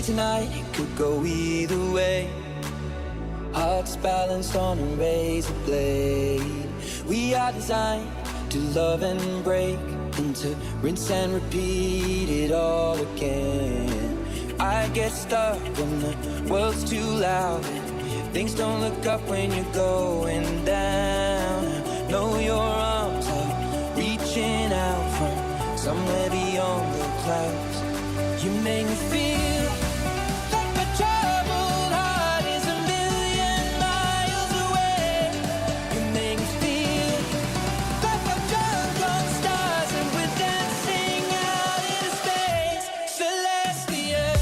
see tonight, it could go either way. Hearts balanced on a razor blade. We are designed to love and break, and to rinse and repeat it all again. I get stuck when the world's too loud, things don't look up when you're going down. Know your arms are reaching out from somewhere beyond the clouds. You make me feel like my troubled heart is a million miles away. You make me feel like I'm drunk on stars and we're dancing out into space. Celestial.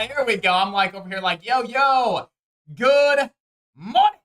There we go. I'm like over here like, yo, good morning,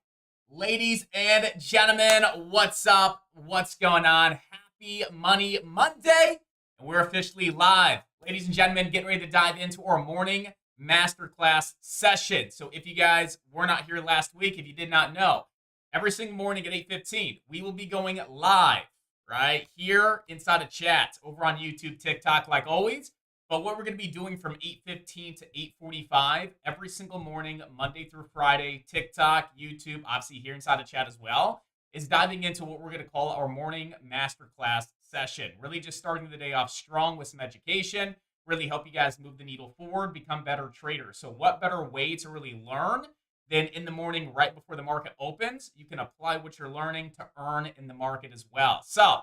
ladies and gentlemen. What's up? What's going on? Happy Money Monday. And we're officially live. Ladies and gentlemen, getting ready to dive into our morning masterclass session. So if you guys were not here last week, if you did not know, every single morning at 8:15, we will be going live right here inside of chat over on YouTube, TikTok, like always. But what we're going to be doing from 8:15 to 8:45 every single morning, Monday through Friday, TikTok, YouTube, obviously here inside of chat as well, is diving into what we're going to call our morning masterclass session. Really just starting the day off strong with some education, really help you guys move the needle forward, become better traders. So what better way to really learn than in the morning right before the market opens? You can apply what you're learning to earn in the market as well. So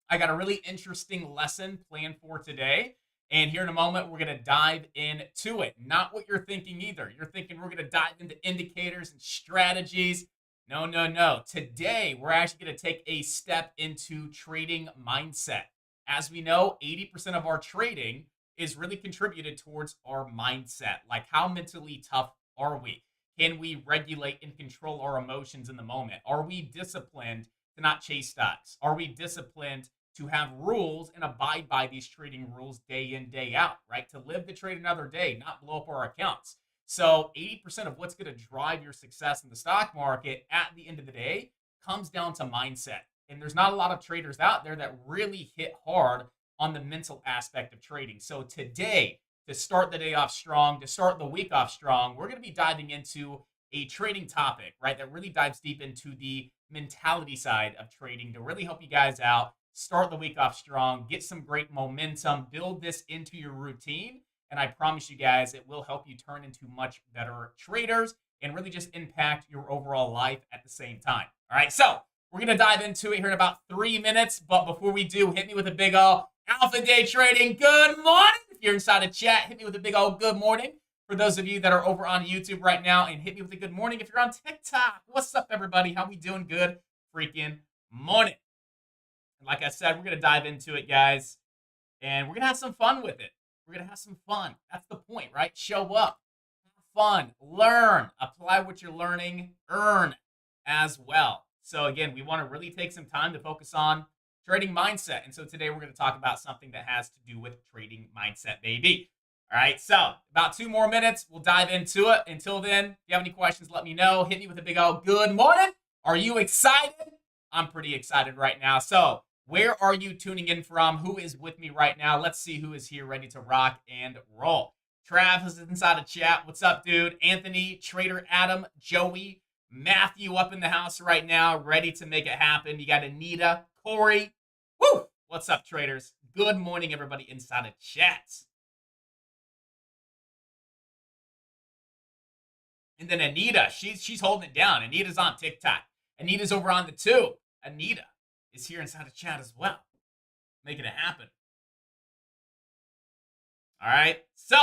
I got a really interesting lesson planned for today. And here in a moment, we're going to dive into it. Not what you're thinking either. You're thinking we're going to dive into indicators and strategies. No. Today, we're actually going to take a step into trading mindset. As we know, 80% of our trading is really contributed towards our mindset. Like, how mentally tough are we? Can we regulate and control our emotions in the moment? Are we disciplined to not chase stocks? Are we disciplined to have rules and abide by these trading rules day in, day out, right? To live the trade another day, not blow up our accounts. So 80% of what's going to drive your success in the stock market at the end of the day comes down to mindset. And there's not a lot of traders out there that really hit hard on the mental aspect of trading. So today, to start the day off strong, to start the week off strong, we're going to be diving into a trading topic, right? That really dives deep into the mentality side of trading to really help you guys out. Start the week off strong, get some great momentum, build this into your routine, and I promise you guys it will help you turn into much better traders and really just impact your overall life at the same time. All right, so We're going to dive into it here in about 3 minutes. But before we do, hit me with a big ol' Alpha Day Trading good morning. If you're inside a chat, hit me with a big ol' good morning. For those of you that are over on YouTube right now, and hit me with a good morning if you're on TikTok. What's up, everybody? How we doing? Good freaking morning. And like I said, we're going to dive into it, guys. And we're going to have some fun with it. We're going to have some fun. That's the point, right? Show up, have fun, learn, apply what you're learning, earn as well. So again, we want to really take some time to focus on trading mindset. And so today we're going to talk about something that has to do with trading mindset, baby. All right, so about 2 more minutes, we'll dive into it. Until then, if you have any questions, let me know. Hit me with a big old good morning. Are you excited? I'm pretty excited right now. So where are you tuning in from? Who is with me right now? Let's see who is here ready to rock and roll. Trav is inside of chat. What's up, dude? Anthony, Trader Adam, Joey, Matthew up in the house right now, ready to make it happen. You got Anita, Corey. Woo! What's up, traders? Good morning, everybody inside of chat. And then Anita, she's holding it down. Anita's on TikTok. Anita's over on the tube. Anita is here inside of chat as well, making it happen. All right, so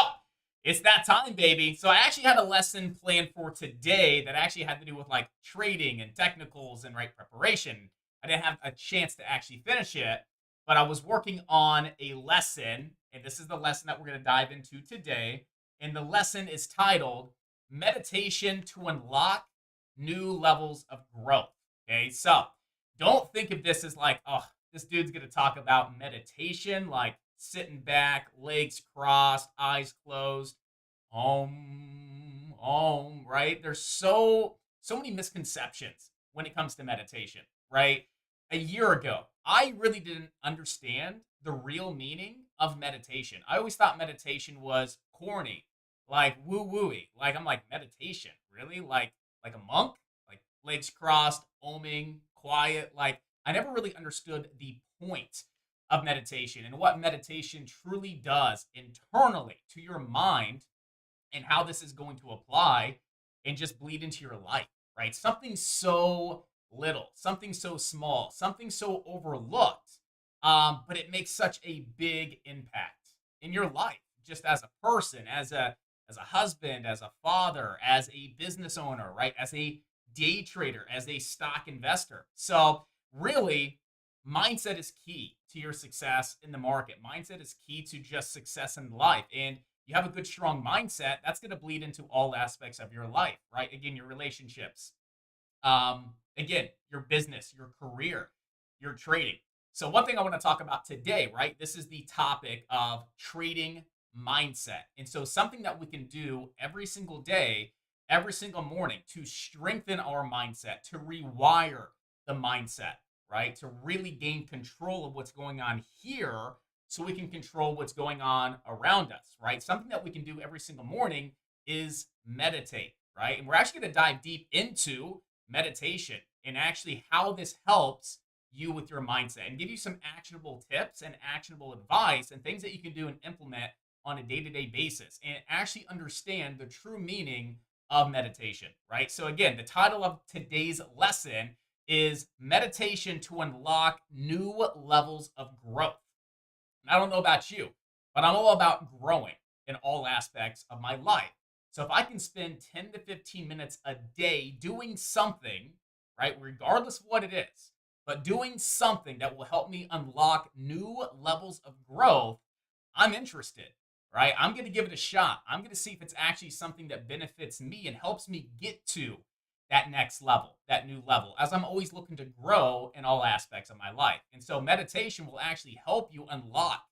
it's that time, baby. So I actually had a lesson planned for today that actually had to do with like trading and technicals and right preparation. I didn't have a chance to actually finish it, but I was working on a lesson, and this is the lesson that we're going to dive into today. And the lesson is titled Meditation to Unlock New Levels of Growth. Okay, so don't think of this as like, oh, this dude's going to talk about meditation, like sitting back, legs crossed, eyes closed, right? There's so many misconceptions when it comes to meditation, right? A year ago, I really didn't understand the real meaning of meditation. I always thought meditation was corny, like woo-wooey. Like, I'm like, meditation? Really? Like a monk? Like legs crossed, oming, quiet? Like, I never really understood the point of meditation and what meditation truly does internally to your mind and how this is going to apply and just bleed into your life, right? Something so little, something so small, something so overlooked, but it makes such a big impact in your life, just as a person, as a husband, as a father, as a business owner, right? As a day trader, as a stock investor. So really, mindset is key to your success in the market. Mindset is key to just success in life. And you have a good, strong mindset, that's going to bleed into all aspects of your life, right? Again, your relationships, again, your business, your career, your trading. So one thing I want to talk about today, right? This is the topic of trading mindset. And so something that we can do every single day, every single morning to strengthen our mindset, to rewire the mindset, right? To really gain control of what's going on here so we can control what's going on around us, right? Something that we can do every single morning is meditate, right? And we're actually going to dive deep into meditation and actually how this helps you with your mindset and give you some actionable tips and actionable advice and things that you can do and implement on a day-to-day basis and actually understand the true meaning of meditation, right? So again, the title of today's lesson is Meditation to Unlock New Levels of Growth. And I don't know about you, but I'm all about growing in all aspects of my life. So if I can spend 10 to 15 minutes a day doing something, right, regardless of what it is, but doing something that will help me unlock new levels of growth, I'm interested, right? I'm going to give it a shot. I'm going to see if it's actually something that benefits me and helps me get to that next level, that new level, as I'm always looking to grow in all aspects of my life. And so meditation will actually help you unlock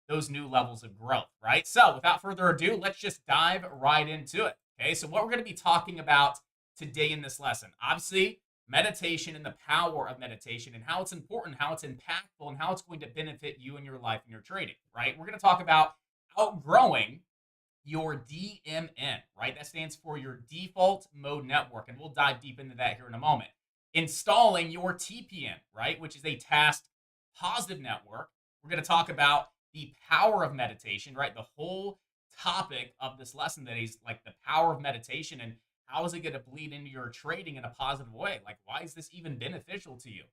those new levels of growth, right? So without further ado, let's just dive right into it. Okay, so what we're going to be talking about today in this lesson, obviously, meditation and the power of meditation and how it's important, how it's impactful, and how it's going to benefit you in your life and your trading, right? We're going to talk about outgrowing your DMN, right? That stands for your default mode network, and we'll dive deep into that here in a moment. Installing your TPN, right, which is a task positive network. We're going to talk about the power of meditation, right? The whole topic of this lesson that is like the power of meditation and how is it going to bleed into your trading in a positive way? Like, why is this even beneficial to you?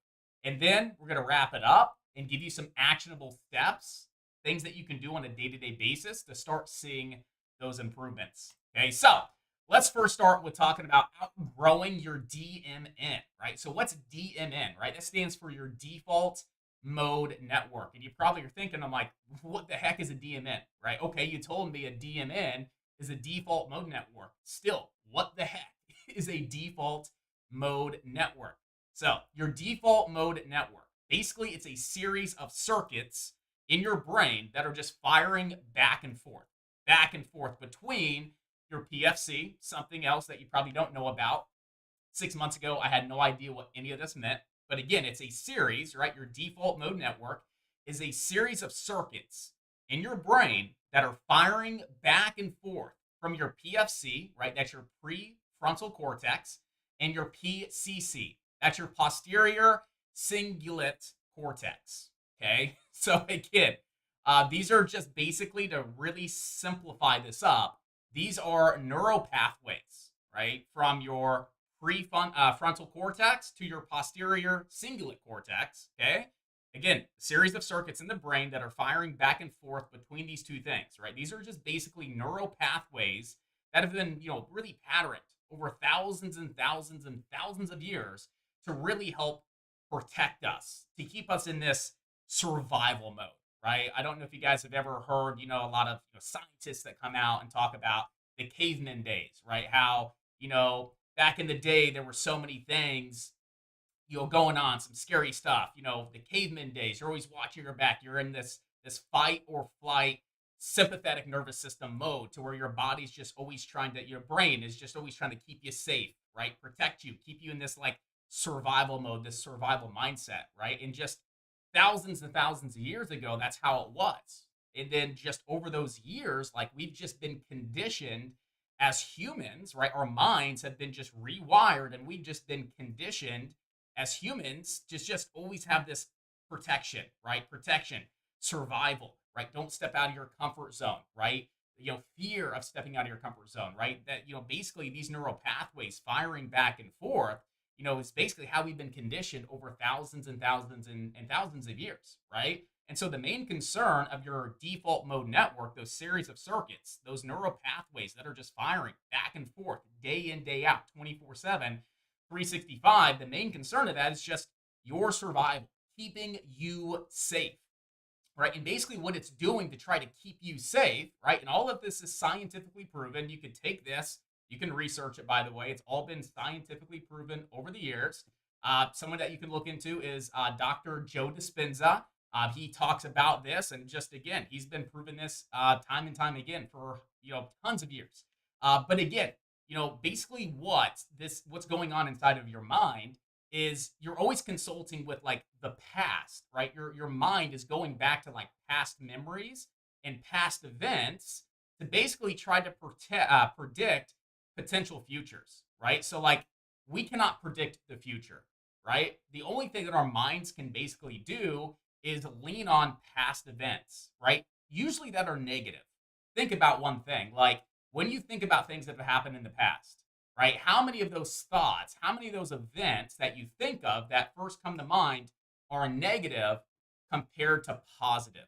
And then we're going to wrap it up and give you some actionable steps, things that you can do on a day-to-day basis to start seeing those improvements. Okay, so let's first start with talking about outgrowing your DMN, right? So what's DMN, right? That stands for your default mode network. And you probably are thinking, I'm like, what the heck is a DMN, right? Okay, you told me a DMN is a default mode network. Still, what the heck is a default mode network? So your default mode network, basically it's a series of circuits in your brain that are just firing back and forth between your PFC, something else that you probably don't know about. 6 months ago, I had no idea what any of this meant. But again, it's a series, right? Your default mode network is a series of circuits in your brain that are firing back and forth from your PFC, right? That's your prefrontal cortex, and your PCC. That's your posterior cingulate cortex. Okay. So again, these are just basically, to really simplify this up, these are neural pathways, right? From your prefrontal cortex to your posterior cingulate cortex. Okay. Again, a series of circuits in the brain that are firing back and forth between these two things, right? These are just basically neural pathways that have been, really patterned over thousands and thousands and thousands of years to really help protect us, to keep us in this survival mode, right? I don't know if you guys have ever heard, a lot of scientists that come out and talk about the caveman days, right? How, back in the day, there were so many things, going on, some scary stuff. The caveman days, you're always watching your back. You're in this fight or flight sympathetic nervous system mode, to where your body's just always trying to, your brain is just always trying to keep you safe, right? Protect you, keep you in this like survival mode, this survival mindset, right? And just thousands and thousands of years ago, that's how it was. And then just over those years, like, we've just been conditioned as humans, right? Our minds have been just rewired, and we've just been conditioned as humans to just always have this protection, right? Protection, survival, right? Don't step out of your comfort zone, right? Fear of stepping out of your comfort zone, right? That, basically these neural pathways firing back and forth, is basically how we've been conditioned over thousands and thousands and thousands of years, right? And so the main concern of your default mode network, those series of circuits, those neural pathways that are just firing back and forth day in, day out, 24/7, 365, the main concern of that is just your survival, keeping you safe, right? And basically what it's doing to try to keep you safe, right? And all of this is scientifically proven. You can take this, you can research it, by the way. It's all been scientifically proven over the years. Someone that you can look into is Dr. Joe Dispenza. He talks about this, and just again, he's been proving this time and time again for tons of years. But again, basically what's going on inside of your mind is you're always consulting with like the past, right? Your mind is going back to like past memories and past events to basically try to predict potential futures, right? So like, we cannot predict the future, right? The only thing that our minds can basically do is lean on past events, right? Usually that are negative. Think about one thing, like when you think about things that have happened in the past, right? How many of those thoughts, how many of those events that you think of that first come to mind are negative compared to positive?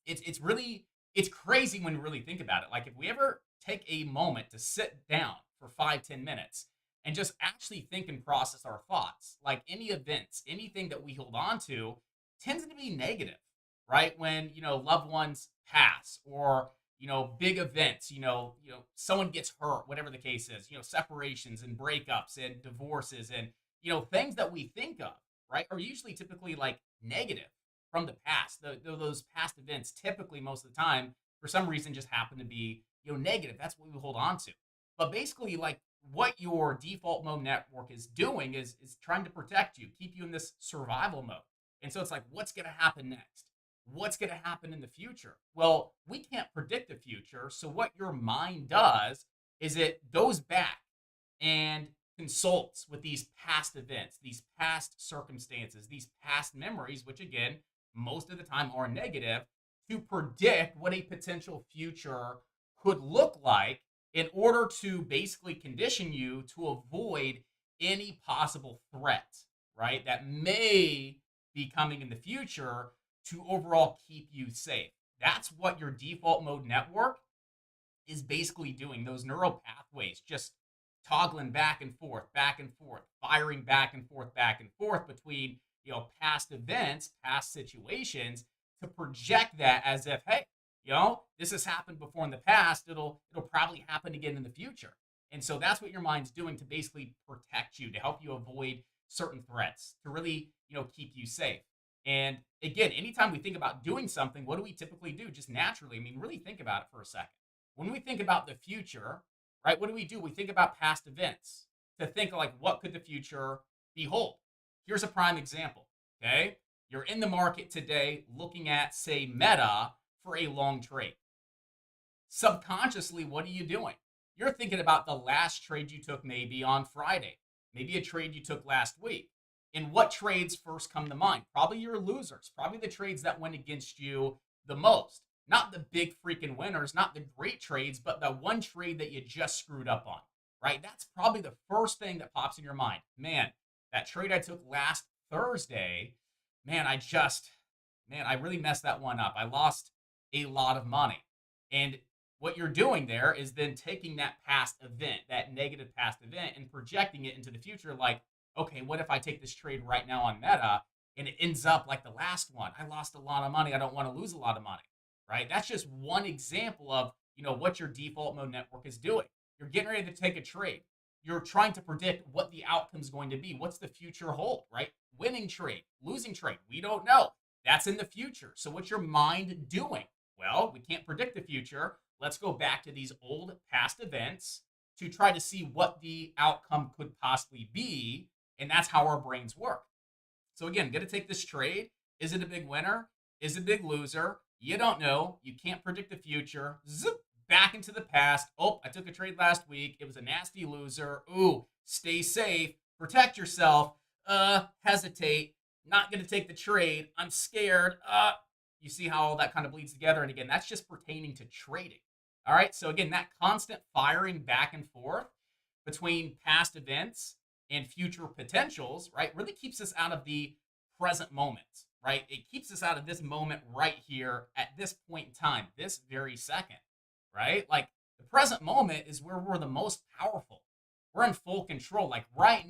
It's crazy when you really think about it. Like, if we ever take a moment to sit down for 5-10 minutes and just actually think and process our thoughts, like any events, anything that we hold on to tends to be negative, right? When, loved ones pass, or, big events, someone gets hurt, whatever the case is, separations and breakups and divorces and, things that we think of, right, are usually typically like negative from the past. Those past events typically, most of the time, for some reason, just happen to be, negative. That's what we hold on to. But basically, like, what your default mode network is doing is trying to protect you, keep you in this survival mode. And so it's like, what's going to happen next? What's going to happen in the future? Well, we can't predict the future. So what your mind does is it goes back and consults with these past events, these past circumstances, these past memories, which again, most of the time are negative, to predict what a potential future could look like in order to basically condition you to avoid any possible threat, right, that may be coming in the future to overall keep you safe. That's what your default mode network is basically doing. Those neural pathways just toggling back and forth, firing back and forth between, past events, past situations to project that as if, hey, this has happened before in the past. It'll probably happen again in the future. And so that's what your mind's doing to basically protect you, to help you avoid certain threats, to really, keep you safe. And again, anytime we think about doing something, what do we typically do just naturally? I mean, really think about it for a second. When we think about the future, right, what do? We think about past events to think like, what could the future behold? Here's a prime example, okay? You're in the market today looking at, say, Meta for a long trade. Subconsciously, what are you doing? You're thinking about the last trade you took maybe on Friday, maybe a trade you took last week. And what trades first come to mind? Probably your losers, probably the trades that went against you the most. Not the big freaking winners, not the great trades, but the one trade that you just screwed up on, right? That's probably the first thing that pops in your mind. Man, that trade I took last Thursday, man, I really messed that one up. I lost a lot of money. And what you're doing there is then taking that past event, that negative past event, and projecting it into the future. Like, okay, what if I take this trade right now on Meta and it ends up like the last one? I lost a lot of money. I don't want to lose a lot of money, right? That's just one example of, what your default mode network is doing. You're getting ready to take a trade. You're trying to predict what the outcome is going to be. What's the future hold, right? Winning trade, losing trade, we don't know. That's in the future. So what's your mind doing? Well, we can't predict the future. Let's go back to these old past events to try to see what the outcome could possibly be. And that's how our brains work. So again, going to take this trade. Is it a big winner? Is it a big loser? You don't know. You can't predict the future. Zip, back into the past. Oh, I took a trade last week. It was a nasty loser. Ooh, stay safe. Protect yourself. Hesitate. Not going to take the trade. I'm scared. You see how all that kind of bleeds together. And again, that's just pertaining to trading. All right. So again, that constant firing back and forth between past events and future potentials, right, really keeps us out of the present moment, right? It keeps us out of this moment right here at this point in time, this very second, right? Like the present moment is where we're the most powerful. We're in full control. Like right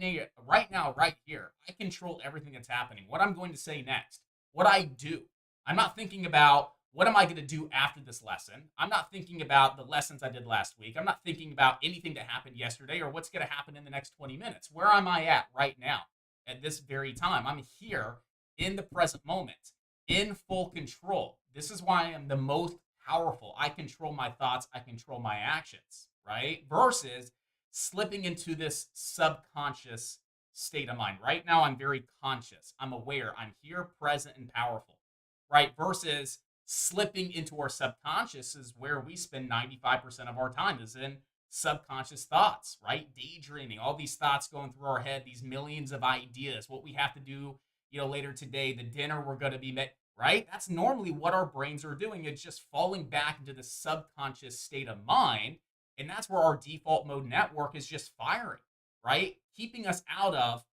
now, right here, I control everything that's happening. What I'm going to say next, what I do. I'm not thinking about what am I going to do after this lesson. I'm not thinking about the lessons I did last week. I'm not thinking about anything that happened yesterday or what's going to happen in the next 20 minutes. Where am I at right now at this very time? I'm here in the present moment, in full control. This is why I am the most powerful. I control my thoughts. I control my actions, right? Versus slipping into this subconscious state of mind. Right now, I'm very conscious. I'm aware. I'm here, present, and powerful, right? Versus slipping into our subconscious is where we spend 95% of our time is in subconscious thoughts, right? Daydreaming, all these thoughts going through our head, these millions of ideas, what we have to do, later today, the dinner we're going to be met, right? That's normally what our brains are doing. It's just falling back into the subconscious state of mind. And that's where our default mode network is just firing, right? Keeping us out of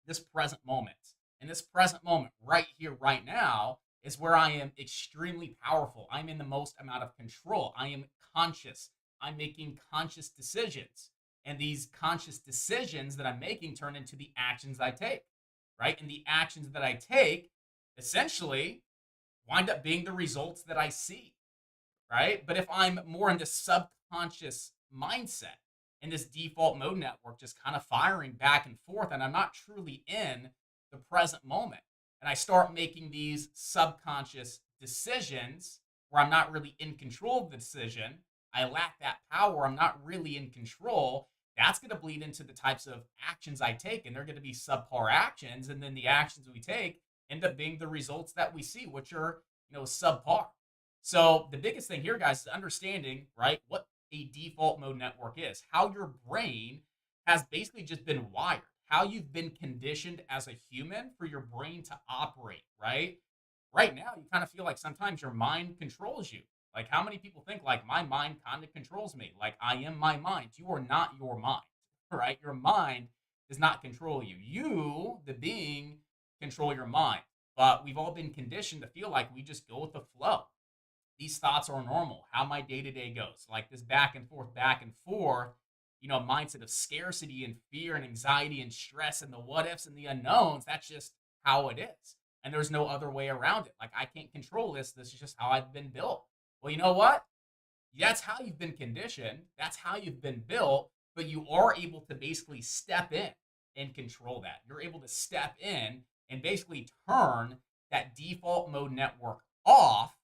this present moment. And this present moment right here, right now, is where I am extremely powerful. I'm in the most amount of control. I am conscious. I'm making conscious decisions. And these conscious decisions that I'm making turn into the actions I take, right? And the actions that I take essentially wind up being the results that I see, right? But if I'm more in this subconscious mindset and this default mode network just kind of firing back and forth, and I'm not truly in the present moment, and I start making these subconscious decisions where I'm not really in control of the decision, I lack that power, I'm not really in control, that's going to bleed into the types of actions I take, and they're going to be subpar actions, and then the actions we take end up being the results that we see, which are, subpar. So the biggest thing here, guys, is understanding, right, what a default mode network is, how your brain has basically just been wired, how you've been conditioned as a human for your brain to operate, right? Right now, you kind of feel like sometimes your mind controls you. Like, how many people think like my mind kind of controls me? Like, I am my mind. You are not your mind, right? Your mind does not control you. You, the being, control your mind. But we've all been conditioned to feel like we just go with the flow. These thoughts are normal. How my day to day goes, like this back and forth, mindset of scarcity and fear and anxiety and stress and the what ifs and the unknowns. That's just how it is. And there's no other way around it. Like, I can't control this. This is just how I've been built. Well, you know what? That's how you've been conditioned. That's how you've been built. But you are able to basically step in and control that. You're able to step in and basically turn that default mode network off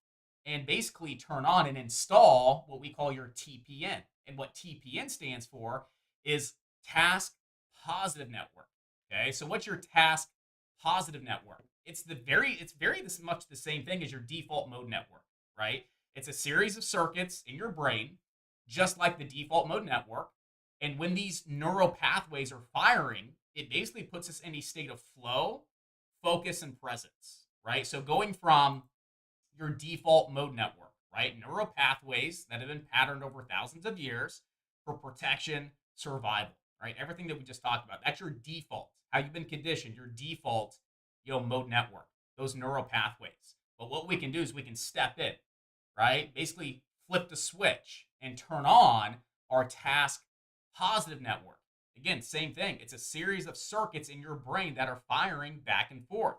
and basically turn on and install what we call your TPN. And what TPN stands for is task positive network. Okay, so what's your task positive network? It's very this much the same thing as your default mode network, right? It's a series of circuits in your brain, just like the default mode network. And when these neural pathways are firing, it basically puts us in a state of flow, focus, and presence, right? So going from your default mode network, right? Neural pathways that have been patterned over thousands of years for protection, survival, right? Everything that we just talked about. That's your default, how you've been conditioned, your default, mode network, those neural pathways. But what we can do is we can step in, right? Basically flip the switch and turn on our task positive network. Again, same thing. It's a series of circuits in your brain that are firing back and forth,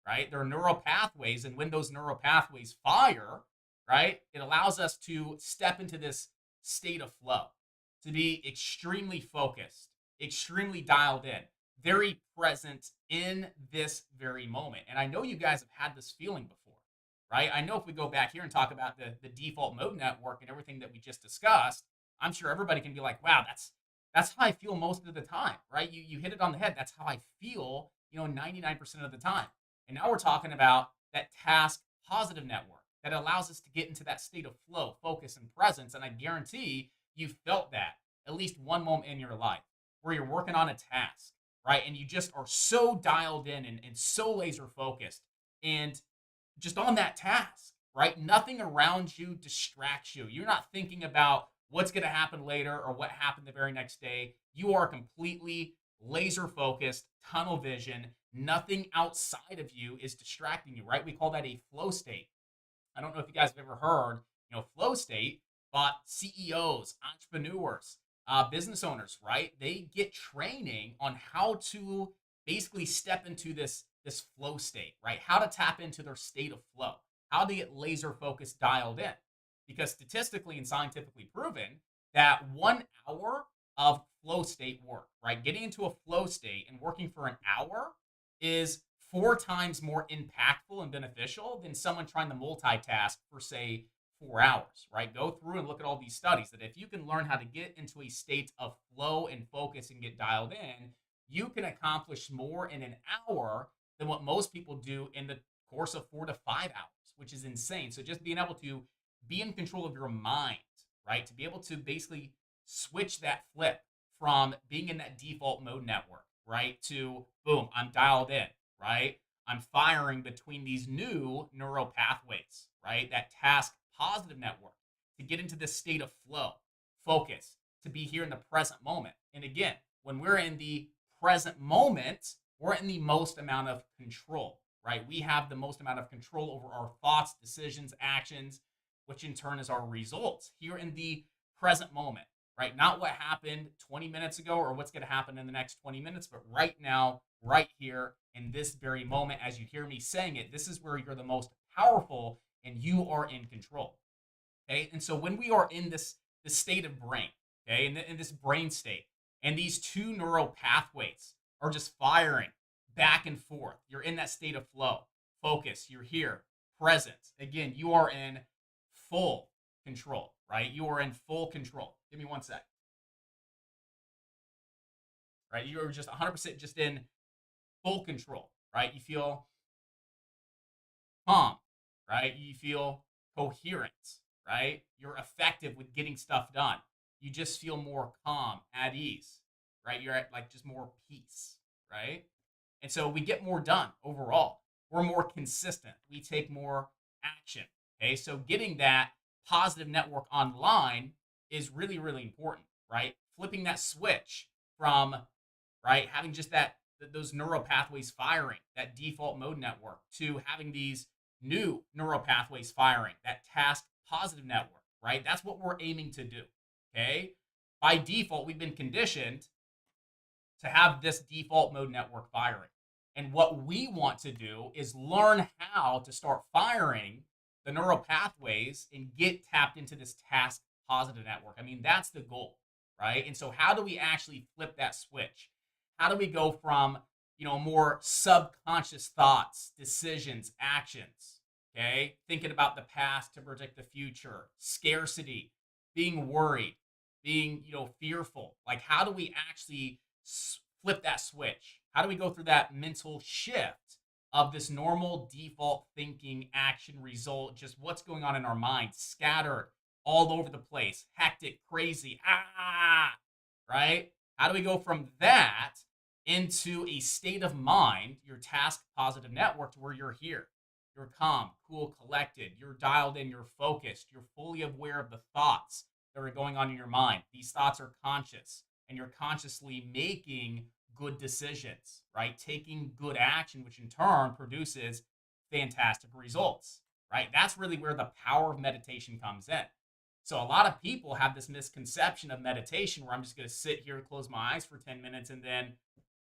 right? There are neural pathways, and when those neural pathways fire, right, it allows us to step into this state of flow, to be extremely focused, extremely dialed in, very present in this very moment. And I know you guys have had this feeling before, right? I know if we go back here and talk about the default mode network and everything that we just discussed, I'm sure everybody can be like, wow, that's how I feel most of the time, right? You hit it on the head. That's how I feel, 99% of the time. And now we're talking about that task positive network that allows us to get into that state of flow, focus, and presence. And I guarantee you felt that at least one moment in your life where you're working on a task, right? And you just are so dialed in and so laser focused and just on that task, right? Nothing around you distracts you. You're not thinking about what's going to happen later or what happened the very next day. You are completely laser focused, tunnel vision. Nothing outside of you is distracting you, right? We call that a flow state. I don't know if you guys have ever heard, flow state, but CEOs, entrepreneurs, business owners, right? They get training on how to basically step into this flow state, right? How to tap into their state of flow, how to get laser focused dialed in. Because statistically and scientifically proven that 1 hour of flow state work, right? Getting into a flow state and working for an hour is 4 times more impactful and beneficial than someone trying to multitask for, say, 4 hours, right? Go through and look at all these studies that if you can learn how to get into a state of flow and focus and get dialed in, you can accomplish more in an hour than what most people do in the course of 4 to 5 hours, which is insane. So just being able to be in control of your mind, right? To be able to basically switch that flip from being in that default mode network, right? To boom, I'm dialed in, right? I'm firing between these new neural pathways, right? That task positive network to get into this state of flow, focus, to be here in the present moment. And again, when we're in the present moment, we're in the most amount of control, right? We have the most amount of control over our thoughts, decisions, actions, which in turn is our results here in the present moment, right? Not what happened 20 minutes ago or what's going to happen in the next 20 minutes, but right now, right here in this very moment, as you hear me saying it, this is where you're the most powerful and you are in control. Okay. And so when we are in this state of brain, okay, in this brain state, and these two neural pathways are just firing back and forth, you're in that state of flow, focus, you're here, present. Again, you are in full control, right? You are in full control. Give me 1 sec. Right? You are just 100% just in full control, right? You feel calm, right? You feel coherent, right? You're effective with getting stuff done. You just feel more calm, at ease, right? You're at like just more peace, right? And so we get more done overall. We're more consistent. We take more action. Okay. So getting that positive network online is really, really important, right? Flipping that switch from, right, having just those neural pathways firing, that default mode network, to having these new neural pathways firing, that task positive network, right? That's what we're aiming to do. Okay. By default, we've been conditioned to have this default mode network firing. And what we want to do is learn how to start firing the neural pathways and get tapped into this task positive network. I mean, that's the goal, right? And so how do we actually flip that switch? How do we go from, more subconscious thoughts, decisions, actions, okay? Thinking about the past to predict the future, scarcity, being worried, being, fearful. Like, how do we actually flip that switch? How do we go through that mental shift of this normal default thinking, action, result, just what's going on in our mind, scattered all over the place, hectic, crazy, right? How do we go from that into a state of mind, your task positive network, to where you're here? You're calm, cool, collected, you're dialed in, you're focused, you're fully aware of the thoughts that are going on in your mind. These thoughts are conscious, and you're consciously making good decisions, right? Taking good action, which in turn produces fantastic results, right? That's really where the power of meditation comes in. So a lot of people have this misconception of meditation where I'm just going to sit here, close my eyes for 10 minutes, and then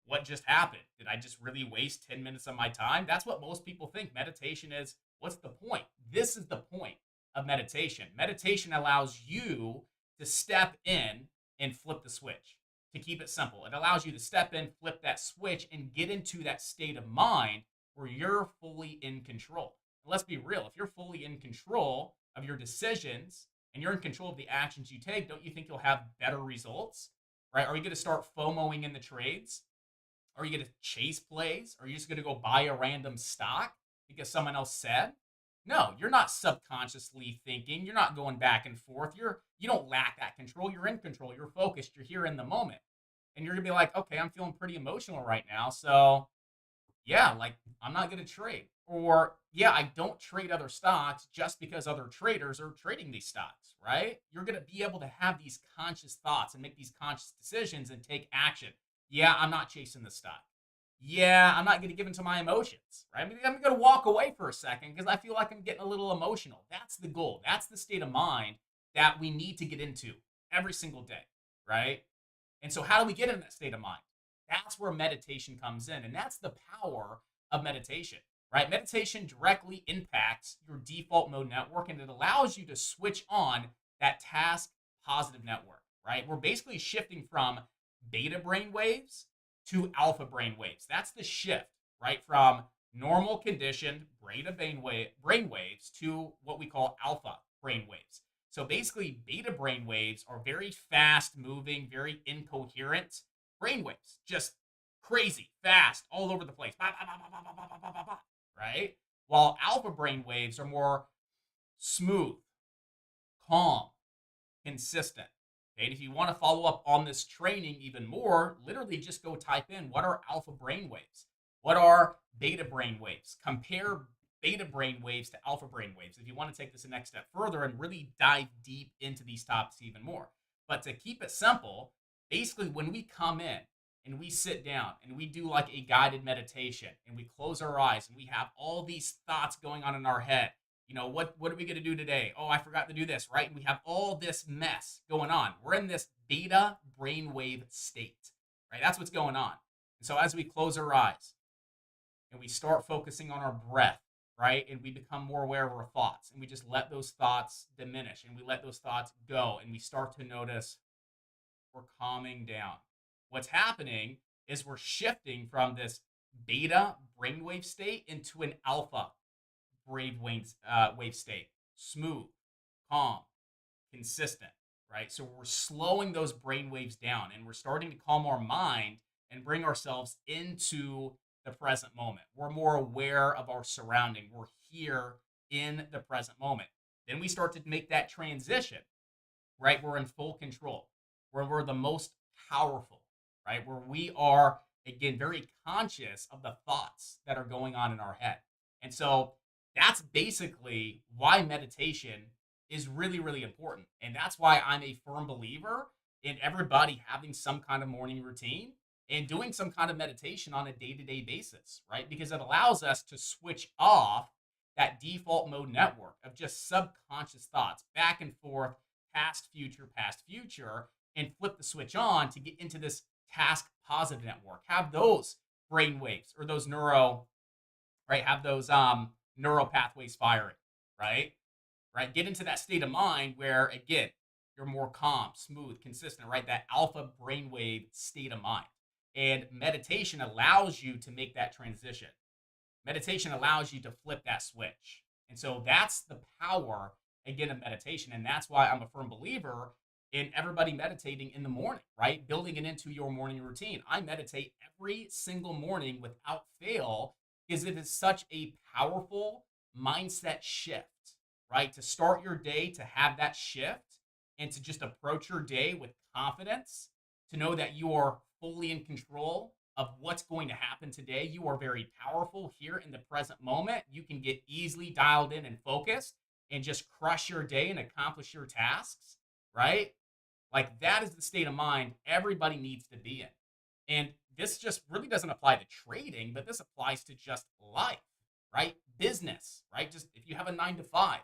what just happened? Did I just really waste 10 minutes of my time? That's what most people think meditation is. What's the point? This is the point of meditation. Meditation allows you to step in and flip the switch. To keep it simple, it allows you to step in, flip that switch, and get into that state of mind where you're fully in control. And let's be real, if you're fully in control of your decisions and you're in control of the actions you take, don't you think you'll have better results? Right? Are you going to start FOMOing in the trades? Are you going to chase plays? Are you just going to go buy a random stock because someone else said? No, you're not subconsciously thinking. You're not going back and forth. You don't lack that control. You're in control. You're focused. You're here in the moment. And you're going to be like, okay, I'm feeling pretty emotional right now. So yeah, like, I'm not going to trade. Or yeah, I don't trade other stocks just because other traders are trading these stocks, right? You're going to be able to have these conscious thoughts and make these conscious decisions and take action. Yeah, I'm not chasing the stock. Yeah, I'm not going to give into my emotions, right? I'm going to walk away for a second because I feel like I'm getting a little emotional. That's the goal. That's the state of mind that we need to get into every single day, right? And so how do we get in that state of mind? That's where meditation comes in. And that's the power of meditation, right? Meditation directly impacts your default mode network, and it allows you to switch on that task positive network, right? We're basically shifting from beta brain waves to alpha brain waves. That's the shift, right? From normal conditioned brain waves to what we call alpha brain waves. So basically, beta brain waves are very fast moving, very incoherent brain waves, just crazy, fast, all over the place, right? While alpha brain waves are more smooth, calm, consistent. Okay, and if you want to follow up on this training even more, literally just go type in, what are alpha brain waves? What are beta brain waves? Compare beta brain waves to alpha brain waves if you want to take this a next step further and really dive deep into these topics even more. But to keep it simple, basically when we come in and we sit down and we do like a guided meditation and we close our eyes and we have all these thoughts going on in our head, what are we going to do today? Oh, I forgot to do this, right? And we have all this mess going on. We're in this beta brainwave state, right? That's what's going on. And so as we close our eyes and we start focusing on our breath, right? And we become more aware of our thoughts, and we just let those thoughts diminish and we let those thoughts go, and we start to notice we're calming down. What's happening is we're shifting from this beta brainwave state into an alpha wave state. Smooth, calm, consistent, right? So we're slowing those brain waves down, and we're starting to calm our mind and bring ourselves into the present moment. We're more aware of our surrounding. We're here in the present moment. Then we start to make that transition, right? We're in full control, where we're the most powerful, right? Where we are, again, very conscious of the thoughts that are going on in our head. And so that's basically why meditation is really, really important. And that's why I'm a firm believer in everybody having some kind of morning routine and doing some kind of meditation on a day-to-day basis, right? Because it allows us to switch off that default mode network of just subconscious thoughts back and forth, past, future, and flip the switch on to get into this task positive network. Have those brain waves or those right? Have those neural pathways firing, right? Right? Get into that state of mind where again, you're more calm, smooth, consistent, right? That alpha brainwave state of mind. And meditation allows you to make that transition. Meditation allows you to flip that switch. And so that's the power, again, of meditation. And that's why I'm a firm believer in everybody meditating in the morning, right? Building it into your morning routine. I meditate every single morning without fail because it is such a powerful mindset shift, right? To start your day, to have that shift and to just approach your day with confidence, to know that you are fully in control of what's going to happen today. You are very powerful here in the present moment. You can get easily dialed in and focused and just crush your day and accomplish your tasks, right? Like that is the state of mind everybody needs to be in. And this just really doesn't apply to trading, but this applies to just life, right? Business, right? Just if you have a 9 to 5,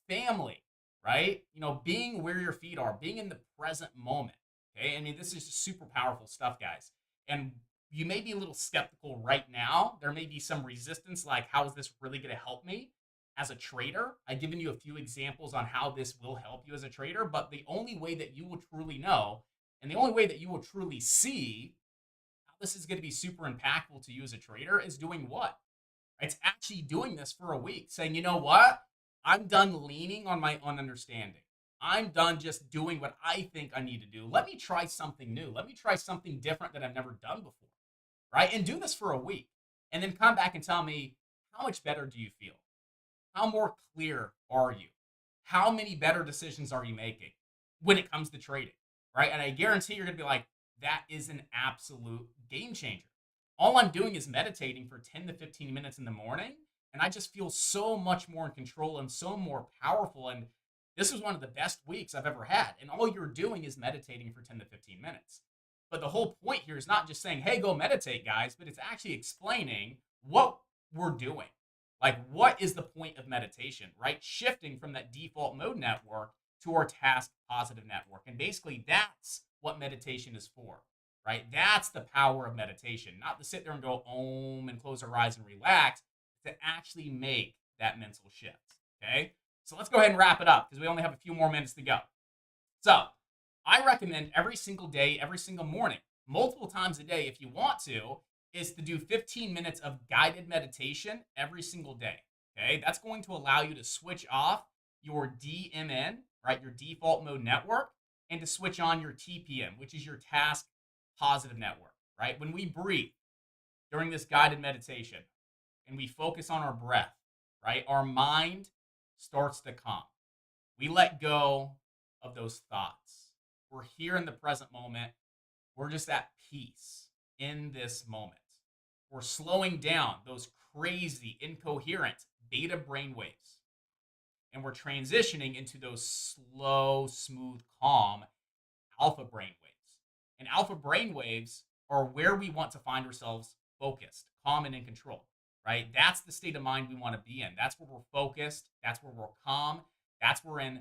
family, right? Being where your feet are, being in the present moment. Okay. I mean, this is just super powerful stuff, guys. And you may be a little skeptical right now. There may be some resistance, like, how is this really going to help me as a trader? I've given you a few examples on how this will help you as a trader, but the only way that you will truly know and the only way that you will truly see how this is going to be super impactful to you as a trader is doing what? It's actually doing this for a week, saying, you know what? I'm done leaning on my own understanding. I'm done just doing what I think I need to do. Let me try something new. Let me try something different that I've never done before, right? And do this for a week. And then come back and tell me, how much better do you feel? How more clear are you? How many better decisions are you making when it comes to trading, right? And I guarantee you're going to be like, that is an absolute game changer. All I'm doing is meditating for 10 to 15 minutes in the morning, and I just feel so much more in control and so more powerful. And this was one of the best weeks I've ever had. And all you're doing is meditating for 10 to 15 minutes. But the whole point here is not just saying, hey, go meditate, guys, but it's actually explaining what we're doing. Like, what is the point of meditation, right? Shifting from that default mode network to our task positive network. And basically, that's what meditation is for, right? That's the power of meditation, not to sit there and go om and close our eyes and relax, to actually make that mental shift, okay? So let's go ahead and wrap it up because we only have a few more minutes to go. So I recommend every single day, every single morning, multiple times a day if you want to, is to do 15 minutes of guided meditation every single day. Okay, that's going to allow you to switch off your DMN, right, your default mode network, and to switch on your TPM, which is your task positive network, right? When we breathe during this guided meditation and we focus on our breath, right, our mind starts to calm. We let go of those thoughts. We're here in the present moment. We're just at peace in this moment. We're slowing down those crazy, incoherent beta brain waves. And we're transitioning into those slow, smooth, calm alpha brain waves. And alpha brain waves are where we want to find ourselves focused, calm, and in control, right? That's the state of mind we want to be in. That's where we're focused. That's where we're calm. That's where we're in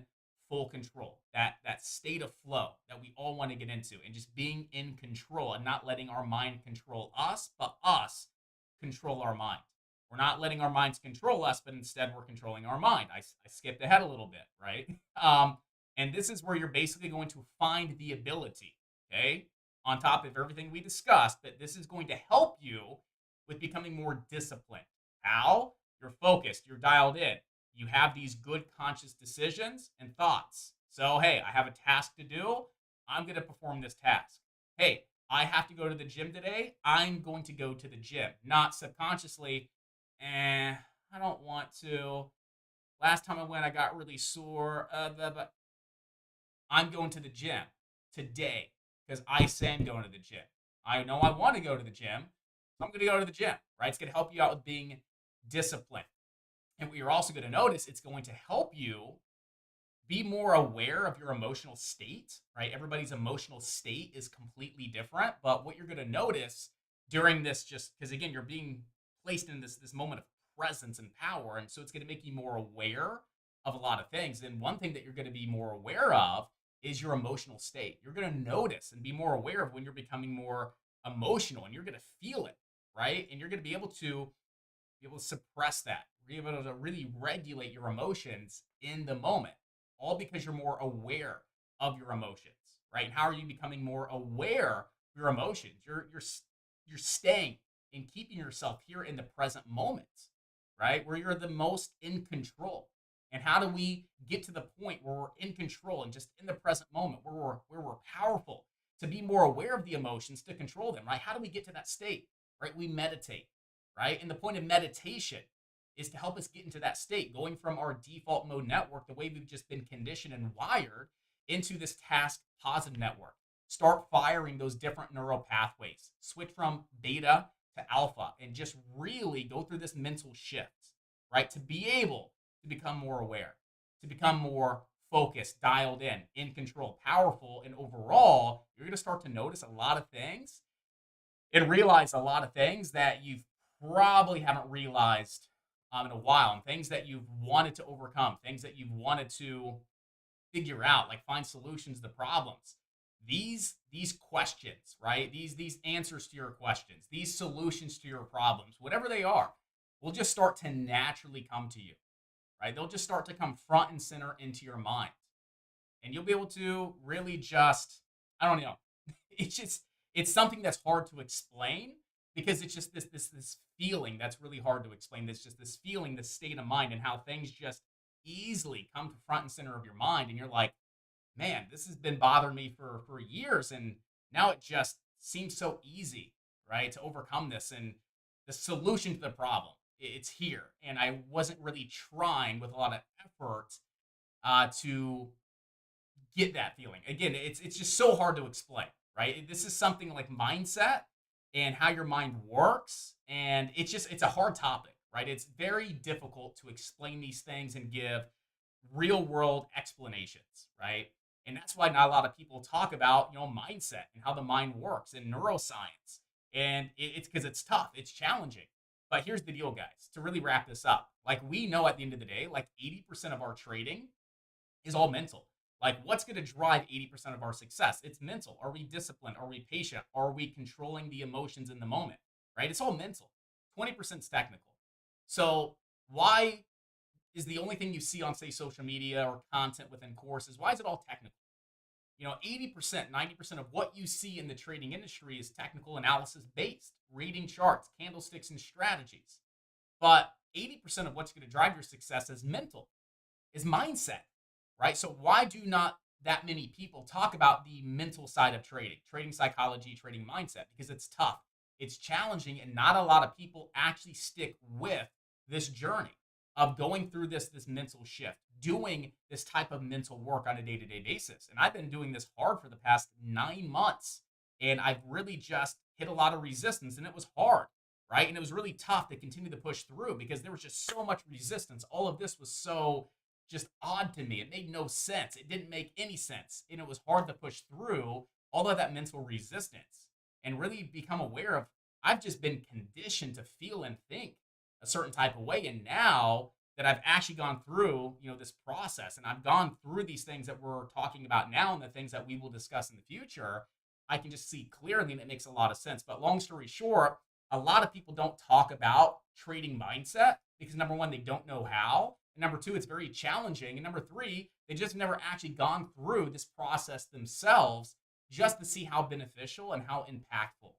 full control, that state of flow that we all want to get into, and just being in control and not letting our mind control us, but us control our mind. We're not letting our minds control us, but instead we're controlling our mind. I skipped ahead a little bit, right? And this is where you're basically going to find the ability, okay, on top of everything we discussed, but this is going to help you with becoming more disciplined. How? You're focused, you're dialed in. You have these good conscious decisions and thoughts. So, hey, I have a task to do. I'm going to perform this task. Hey, I have to go to the gym today. I'm going to go to the gym. Not subconsciously, I don't want to. Last time I went, I got really sore. But I'm going to the gym today because I say I'm going to the gym. I know I want to go to the gym, so I'm going to go to the gym, right? It's going to help you out with being disciplined. And what you're also going to notice, it's going to help you be more aware of your emotional state, right? Everybody's emotional state is completely different, but what you're going to notice during this, just because again, you're being placed in this moment of presence and power, and so it's going to make you more aware of a lot of things. And one thing that you're going to be more aware of is your emotional state. You're going to notice and be more aware of when you're becoming more emotional, and you're going to feel it, right? And you're going to be able to suppress that, be able to really regulate your emotions in the moment, all because you're more aware of your emotions, right? And how are you becoming more aware of your emotions? You're staying and keeping yourself here in the present moment, right? Where you're the most in control. And how do we get to the point where we're in control and just in the present moment, where we're powerful to be more aware of the emotions, to control them, right? How do we get to that state, right? We meditate, right? And the point of meditation is to help us get into that state, going from our default mode network, the way we've just been conditioned and wired, into this task positive network. Start firing those different neural pathways, switch from beta to alpha, and just really go through this mental shift, right? To be able to become more aware, to become more focused, dialed in control, powerful, and overall, you're going to start to notice a lot of things and realize a lot of things that you probably haven't realized in a while, and things that you've wanted to overcome, things that you've wanted to figure out, like find solutions to problems. These questions, right? These answers to your questions, these solutions to your problems, whatever they are, will just start to naturally come to you, right? They'll just start to come front and center into your mind, and you'll be able to really just, I don't know, it's something that's hard to explain, because it's just this feeling that's really hard to explain. It's just this feeling, this state of mind, and how things just easily come to front and center of your mind, and you're like, man, this has been bothering me for years, and now it just seems so easy, right, to overcome this. And the solution to the problem, it's here, and I wasn't really trying with a lot of effort to get that feeling. Again, it's just so hard to explain, right? This is something like mindset and how your mind works, and it's a hard topic, right? It's very difficult to explain these things and give real world explanations, right? And that's why not a lot of people talk about, mindset and how the mind works and neuroscience. And it's because it's tough, it's challenging. But here's the deal, guys, to really wrap this up. Like, we know at the end of the day, like 80% of our trading is all mental. Like, what's going to drive 80% of our success? It's mental. Are we disciplined? Are we patient? Are we controlling the emotions in the moment? Right? It's all mental. 20% is technical. So, why is the only thing you see on, say, social media or content within courses, why is it all technical? 80%, 90% of what you see in the trading industry is technical analysis based, reading charts, candlesticks, and strategies. But 80% of what's going to drive your success is mental, is mindset, right? So why do not that many people talk about the mental side of trading psychology, trading mindset? Because it's tough, it's challenging, and not a lot of people actually stick with this journey of going through this mental shift, doing this type of mental work on a day-to-day basis. And I've been doing this hard for the past 9 months, and I've really just hit a lot of resistance, and it was hard, right? And it was really tough to continue to push through, because there was just so much resistance. All of this was so just odd to me. It made no sense. It didn't make any sense. And it was hard to push through all of that mental resistance and really become aware of, I've just been conditioned to feel and think a certain type of way. And now that I've actually gone through, this process, and I've gone through these things that we're talking about now and the things that we will discuss in the future, I can just see clearly, and it makes a lot of sense. But long story short, a lot of people don't talk about trading mindset because, number one, they don't know how. And number two, it's very challenging. And number three, they just never actually gone through this process themselves just to see how beneficial and how impactful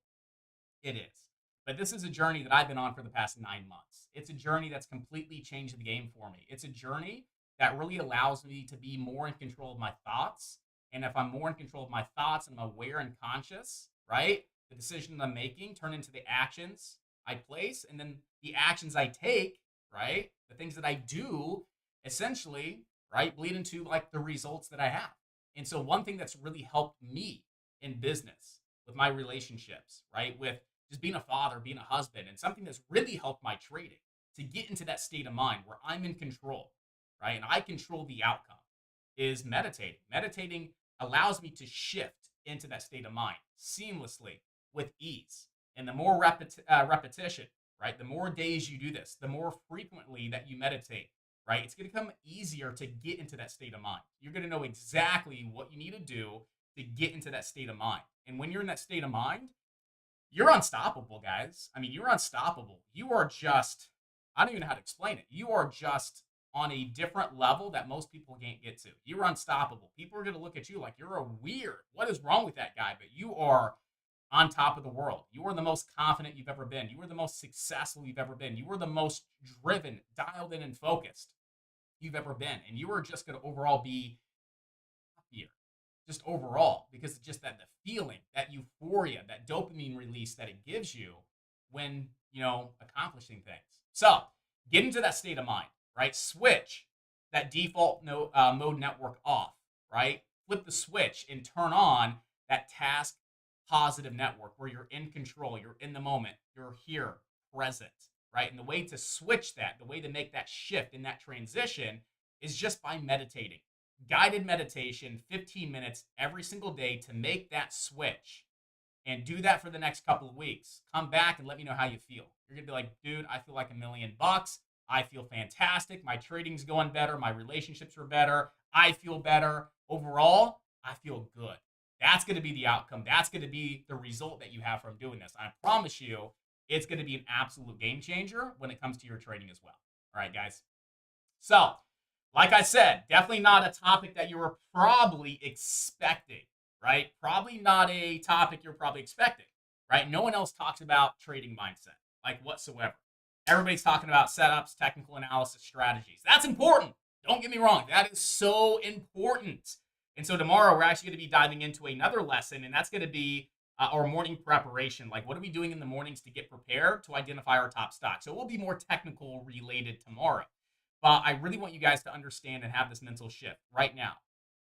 it is. But this is a journey that I've been on for the past 9 months. It's a journey that's completely changed the game for me. It's a journey that really allows me to be more in control of my thoughts. And if I'm more in control of my thoughts and I'm aware and conscious, right, the decisions I'm making turn into the actions I place, and then the actions I take, right, the things that I do, essentially, right, bleed into like the results that I have. And so one thing that's really helped me in business with my relationships, right, with just being a father, being a husband, and something that's really helped my trading to get into that state of mind where I'm in control, right, and I control the outcome, is meditating. Meditating allows me to shift into that state of mind seamlessly with ease. And the more repetition, right? The more days you do this, the more frequently that you meditate, right? It's going to become easier to get into that state of mind. You're going to know exactly what you need to do to get into that state of mind. And when you're in that state of mind, you're unstoppable, guys. I mean, you're unstoppable. You are just, I don't even know how to explain it. You are just on a different level that most people can't get to. You're unstoppable. People are going to look at you like you're a weird. What is wrong with that guy? But you are on top of the world. You are the most confident you've ever been. You are the most successful you've ever been. You are the most driven, dialed in, and focused you've ever been. And you are just going to overall be happier, just overall, because it's just that the feeling, that euphoria, that dopamine release that it gives you when, accomplishing things. So get into that state of mind, right? Switch that default mode network off, right? Flip the switch and turn on that task positive network where you're in control, you're in the moment, you're here, present, right? And the way to switch that, the way to make that shift in that transition is just by meditating. Guided meditation, 15 minutes every single day to make that switch. And do that for the next couple of weeks. Come back and let me know how you feel. You're going to be like, dude, I feel like $1 million. I feel fantastic. My trading's going better. My relationships are better. I feel better. Overall, I feel good. That's going to be the outcome. That's going to be the result that you have from doing this. I promise you, it's going to be an absolute game changer when it comes to your trading as well. All right, guys. So, like I said, definitely not a topic that you were probably expecting, right? Probably not a topic you're probably expecting, right? No one else talks about trading mindset, like whatsoever. Everybody's talking about setups, technical analysis, strategies. That's important. Don't get me wrong. That is so important. And so tomorrow we're actually going to be diving into another lesson, and that's going to be our morning preparation. Like, what are we doing in the mornings to get prepared to identify our top stocks? So it will be more technical related tomorrow. But I really want you guys to understand and have this mental shift right now,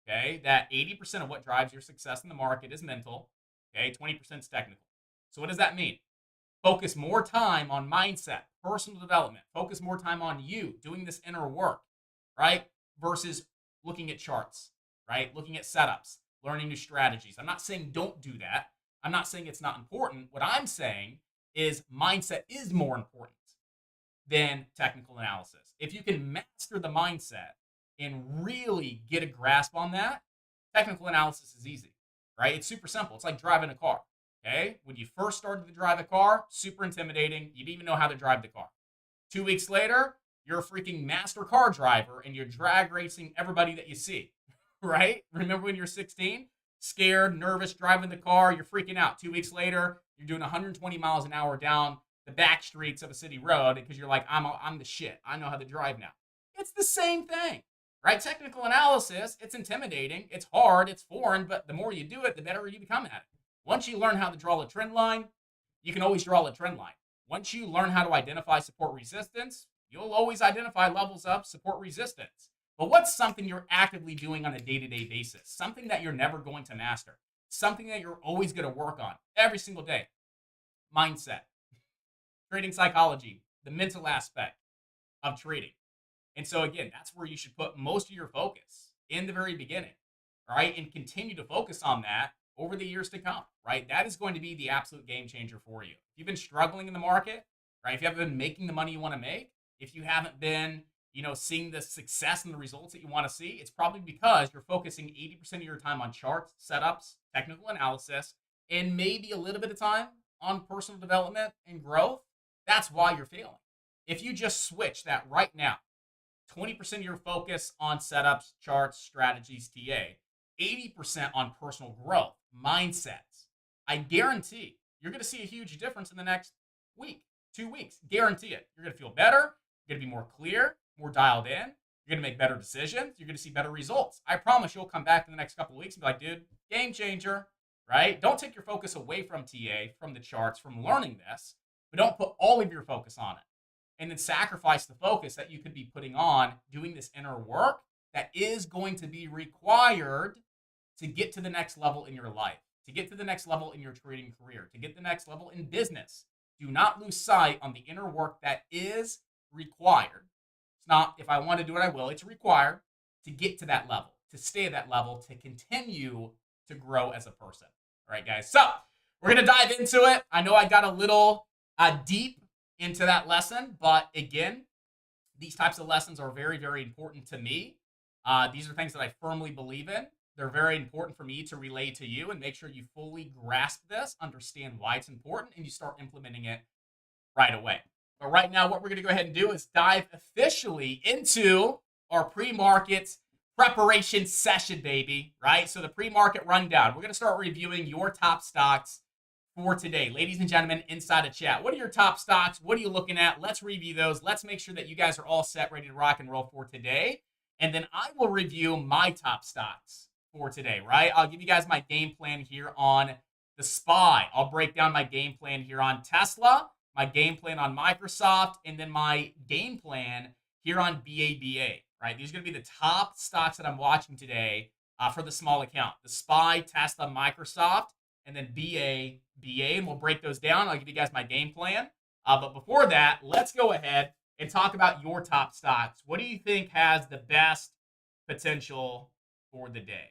okay? That 80% of what drives your success in the market is mental, okay? 20% is technical. So what does that mean? Focus more time on mindset, personal development. Focus more time on you doing this inner work, right? Versus looking at charts, right? Looking at setups, learning new strategies. I'm not saying don't do that. I'm not saying it's not important. What I'm saying is mindset is more important than technical analysis. If you can master the mindset and really get a grasp on that, technical analysis is easy, right? It's super simple. It's like driving a car, okay? When you first started to drive a car, super intimidating. You didn't even know how to drive the car. 2 weeks later, you're a freaking master car driver and you're drag racing everybody that you see, right? Remember when you're 16? Scared, nervous, driving the car, you're freaking out. 2 weeks later, you're doing 120 miles an hour down the back streets of a city road because you're like, I'm the shit. I know how to drive now. It's the same thing, right? Technical analysis, it's intimidating. It's hard. It's foreign. But the more you do it, the better you become at it. Once you learn how to draw a trend line, you can always draw a trend line. Once you learn how to identify support resistance, you'll always identify levels of support resistance. But what's something you're actively doing on a day-to-day basis? Something that you're never going to master. Something that you're always going to work on every single day. Mindset. Trading psychology, the mental aspect of trading. And so again, that's where you should put most of your focus in the very beginning, right? And continue to focus on that over the years to come, right? That is going to be the absolute game changer for you. If you've been struggling in the market, right? If you haven't been making the money you want to make, if you haven't been, seeing the success and the results that you want to see, it's probably because you're focusing 80% of your time on charts, setups, technical analysis, and maybe a little bit of time on personal development and growth. That's why you're failing. If you just switch that right now, 20% of your focus on setups, charts, strategies, TA, 80% on personal growth, mindsets, I guarantee you're going to see a huge difference in the next week, 2 weeks. Guarantee it. You're going to feel better. You're going to be more clear, more dialed in. You're going to make better decisions. You're going to see better results. I promise you'll come back in the next couple of weeks and be like, dude, game changer, right? Don't take your focus away from TA, from the charts, from learning this. But don't put all of your focus on it and then sacrifice the focus that you could be putting on doing this inner work that is going to be required to get to the next level in your life, to get to the next level in your trading career, to get the next level in business. Do not lose sight on the inner work that is required. It's not, if I want to do it, I will. It's required to get to that level, to stay at that level, to continue to grow as a person. All right, guys. So we're going to dive into it. I know I got a little deep into that lesson, but again, these types of lessons are very, very important to me. These are things that I firmly believe in. They're very important for me to relay to you and make sure you fully grasp this, understand why it's important, and you start implementing it right away. But right now, what we're going to go ahead and do is dive officially into our pre-market preparation session, baby, right? So the pre-market rundown. We're going to start reviewing your top stocks for today. Ladies and gentlemen, inside the chat, what are your top stocks? What are you looking at? Let's review those. Let's make sure that you guys are all set, ready to rock and roll for today. And then I will review my top stocks for today, right? I'll give you guys my game plan here on the SPY. I'll break down my game plan here on Tesla, my game plan on Microsoft, and then my game plan here on BABA, right? These are going to be the top stocks that I'm watching today for the small account. The SPY, Tesla, Microsoft, and then BABA, and we'll break those down. I'll give you guys my game plan. But before that, let's go ahead and talk about your top stocks. What do you think has the best potential for the day?